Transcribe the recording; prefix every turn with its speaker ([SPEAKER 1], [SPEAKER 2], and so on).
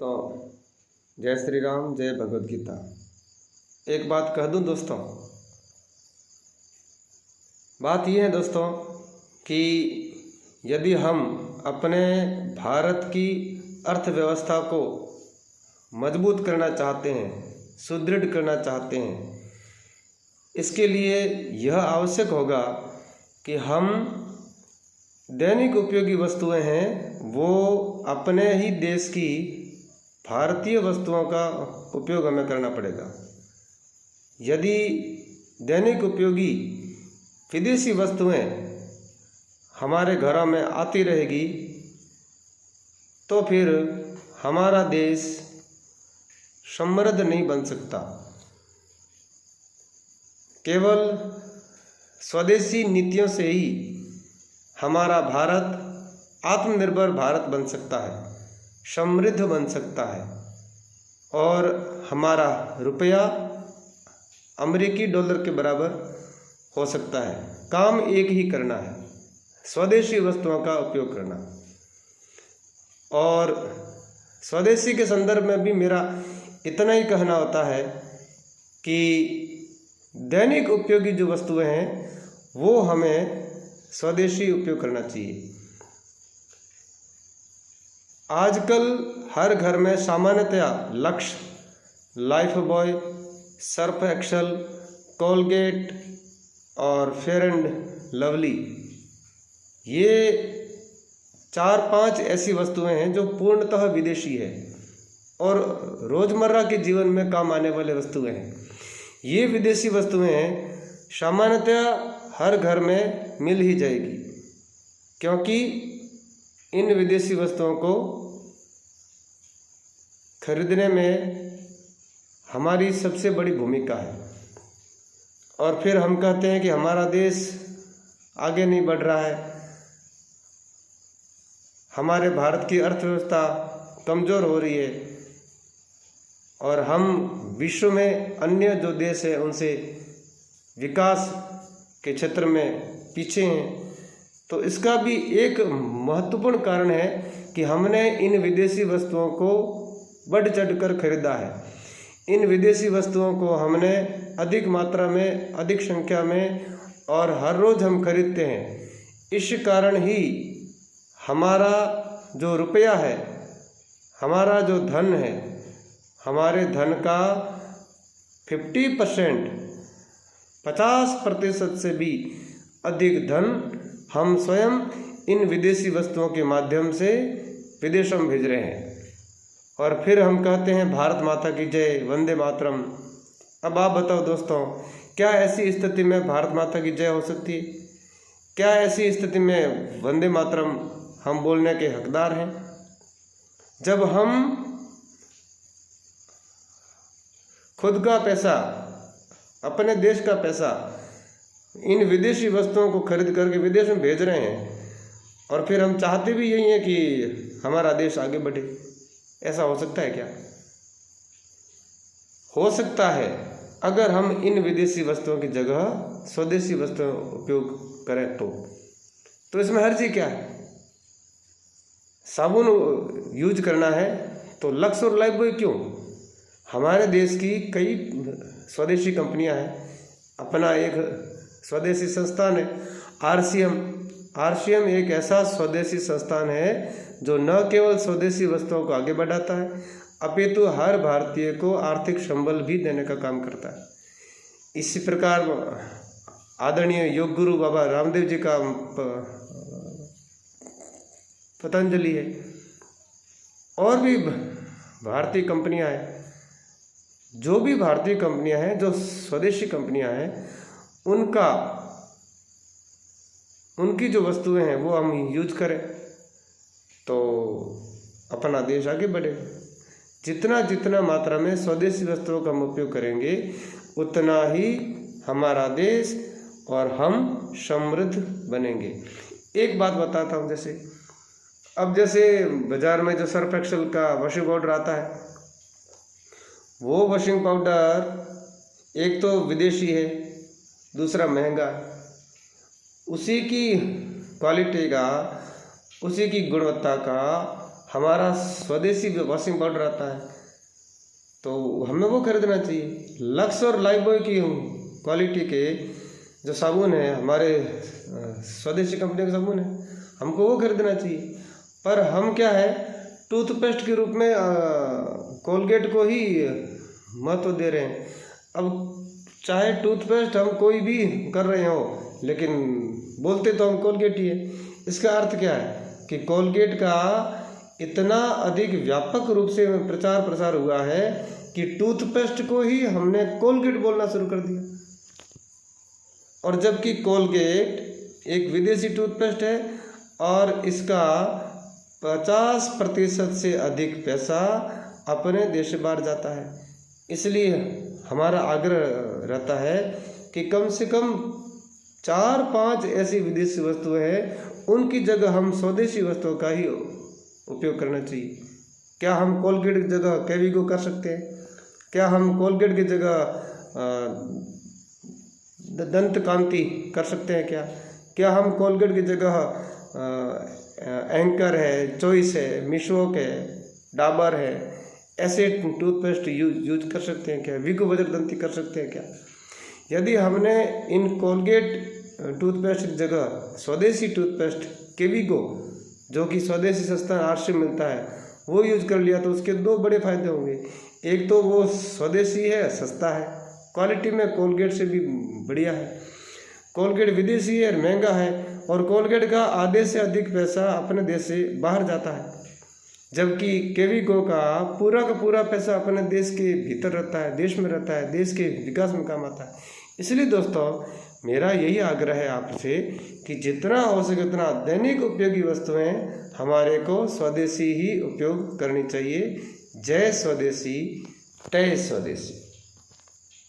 [SPEAKER 1] दोस्तों, जय श्री राम, जय भगवद गीता। एक बात कह दूं दोस्तों, बात यह है दोस्तों कि यदि हम अपने भारत की अर्थव्यवस्था को मजबूत करना चाहते हैं, सुदृढ़ करना चाहते हैं, इसके लिए यह आवश्यक होगा कि हम दैनिक उपयोगी वस्तुएं हैं वो अपने ही देश की भारतीय वस्तुओं का उपयोग हमें करना पड़ेगा। यदि दैनिक उपयोगी विदेशी वस्तुएं हमारे घरों में आती रहेगी तो फिर हमारा देश समृद्ध नहीं बन सकता। केवल स्वदेशी नीतियों से ही हमारा भारत आत्मनिर्भर भारत बन सकता है, समृद्ध बन सकता है और हमारा रुपया अमेरिकी डॉलर के बराबर हो सकता है। काम एक ही करना है, स्वदेशी वस्तुओं का उपयोग करना। और स्वदेशी के संदर्भ में भी मेरा इतना ही कहना होता है कि दैनिक उपयोगी जो वस्तुएं हैं वो हमें स्वदेशी उपयोग करना चाहिए। आजकल हर घर में सामान्यतया Lux, Lifebuoy, Surf Excel, Colgate और फेयर एंड लवली, ये 4-5 ऐसी वस्तुएं हैं जो पूर्णतः विदेशी है और रोज़मर्रा के जीवन में काम आने वाले वस्तुएं हैं। ये विदेशी वस्तुएं सामान्यतया हर घर में मिल ही जाएगी, क्योंकि इन विदेशी वस्तुओं को खरीदने में हमारी सबसे बड़ी भूमिका है। और फिर हम कहते हैं कि हमारा देश आगे नहीं बढ़ रहा है, हमारे भारत की अर्थव्यवस्था कमज़ोर हो रही है और हम विश्व में अन्य जो देश है उनसे विकास के क्षेत्र में पीछे हैं। तो इसका भी एक महत्वपूर्ण कारण है कि हमने इन विदेशी वस्तुओं को बढ़ चढ़कर खरीदा है। इन विदेशी वस्तुओं को हमने अधिक मात्रा में, अधिक संख्या में और हर रोज़ हम खरीदते हैं। इस कारण ही हमारा जो रुपया है, हमारा जो धन है, हमारे धन का 50% से भी अधिक धन हम स्वयं इन विदेशी वस्तुओं के माध्यम से विदेशों में भेज रहे हैं। और फिर हम कहते हैं भारत माता की जय, वंदे मातरम। अब आप बताओ दोस्तों, क्या ऐसी स्थिति में भारत माता की जय हो सकती है? क्या ऐसी स्थिति में वंदे मातरम हम बोलने के हकदार हैं? जब हम खुद का पैसा, अपने देश का पैसा इन विदेशी वस्तुओं को खरीद करके विदेश में भेज रहे हैं और फिर हम चाहते भी यही हैं कि हमारा देश आगे बढ़े। ऐसा हो सकता है क्या? हो सकता है अगर हम इन विदेशी वस्तुओं की जगह स्वदेशी वस्तुओं उपयोग करें तो इसमें हर्जी क्या है? साबुन यूज करना है तो लक्स और लाइफ बॉय क्यों? हमारे देश की कई स्वदेशी कंपनियां हैं। अपना एक स्वदेशी संस्थान है आरसीएम एक ऐसा स्वदेशी संस्थान है जो न केवल स्वदेशी वस्तुओं को आगे बढ़ाता है अपितु हर भारतीय को आर्थिक संबल भी देने का काम करता है। इसी प्रकार आदरणीय योग गुरु बाबा रामदेव जी का पतंजलि है और भी भारतीय कंपनियां हैं। जो भी भारतीय कंपनियां हैं, जो स्वदेशी कंपनियां हैं, उनकी जो वस्तुएं हैं वो हम यूज करें तो अपना देश आगे बढ़ेगा। जितना मात्रा में स्वदेशी वस्तुओं का हम उपयोग करेंगे उतना ही हमारा देश और हम समृद्ध बनेंगे। एक बात बताता हूँ, जैसे बाज़ार में जो सर्फ एक्सेल का वॉशिंग पाउडर आता है, वो वॉशिंग पाउडर एक तो विदेशी है, दूसरा महंगा है। उसी की क्वालिटी का, उसी की गुणवत्ता का हमारा स्वदेशी वॉशिंग पाउडर आता है तो हमें वो खरीदना चाहिए। लक्स और लाइफबॉय की क्वालिटी के जो साबुन है, हमारे स्वदेशी कंपनी के साबुन है, हमको वो खरीदना चाहिए। पर हम क्या है, टूथपेस्ट के रूप में कोलगेट को ही महत्व दे रहे हैं। अब चाहे टूथपेस्ट हम कोई भी कर रहे हो, लेकिन बोलते तो हम कोलगेट ही है। इसका अर्थ क्या है कि कोलगेट का इतना अधिक व्यापक रूप से प्रचार प्रसार हुआ है कि टूथपेस्ट को ही हमने कोलगेट बोलना शुरू कर दिया। और जबकि कोलगेट एक विदेशी टूथपेस्ट है और इसका 50% से अधिक पैसा अपने देश से बाहर जाता है। इसलिए हमारा आग्रह रहता है कि कम से कम 4-5 ऐसी विदेशी वस्तुएं हैं, उनकी जगह हम स्वदेशी वस्तुओं का ही उपयोग करना चाहिए। क्या हम कोलगेट की जगह केविको कर सकते हैं? क्या हम कोलगेट की जगह दंत कांति कर सकते हैं? क्या हम कोलगेट की जगह एंकर है, चॉइस है, मिशोक है, डाबर है, ऐसे टूथपेस्ट यूज कर सकते हैं क्या? विगो वज्रदंती कर सकते हैं क्या? यदि हमने इन कोलगेट टूथपेस्ट की जगह स्वदेशी टूथपेस्ट केविको, जो कि स्वदेशी सस्ता 8 से मिलता है, वो यूज कर लिया तो उसके 2 बड़े फायदे होंगे। एक तो वो स्वदेशी है, सस्ता है, क्वालिटी में कोलगेट से भी बढ़िया है। कोलगेट विदेशी है, महंगा है, और कोलगेट का आधे से अधिक पैसा अपने देश से बाहर जाता है, जबकि केविको का पूरा पैसा अपने देश के भीतर रहता है, देश में रहता है, देश के विकास में काम आता है। इसलिए दोस्तों, मेरा यही आग्रह है आपसे कि जितना हो सके उतना दैनिक उपयोगी वस्तुएं हमारे को स्वदेशी ही उपयोग करनी चाहिए। जय स्वदेशी, तय स्वदेशी।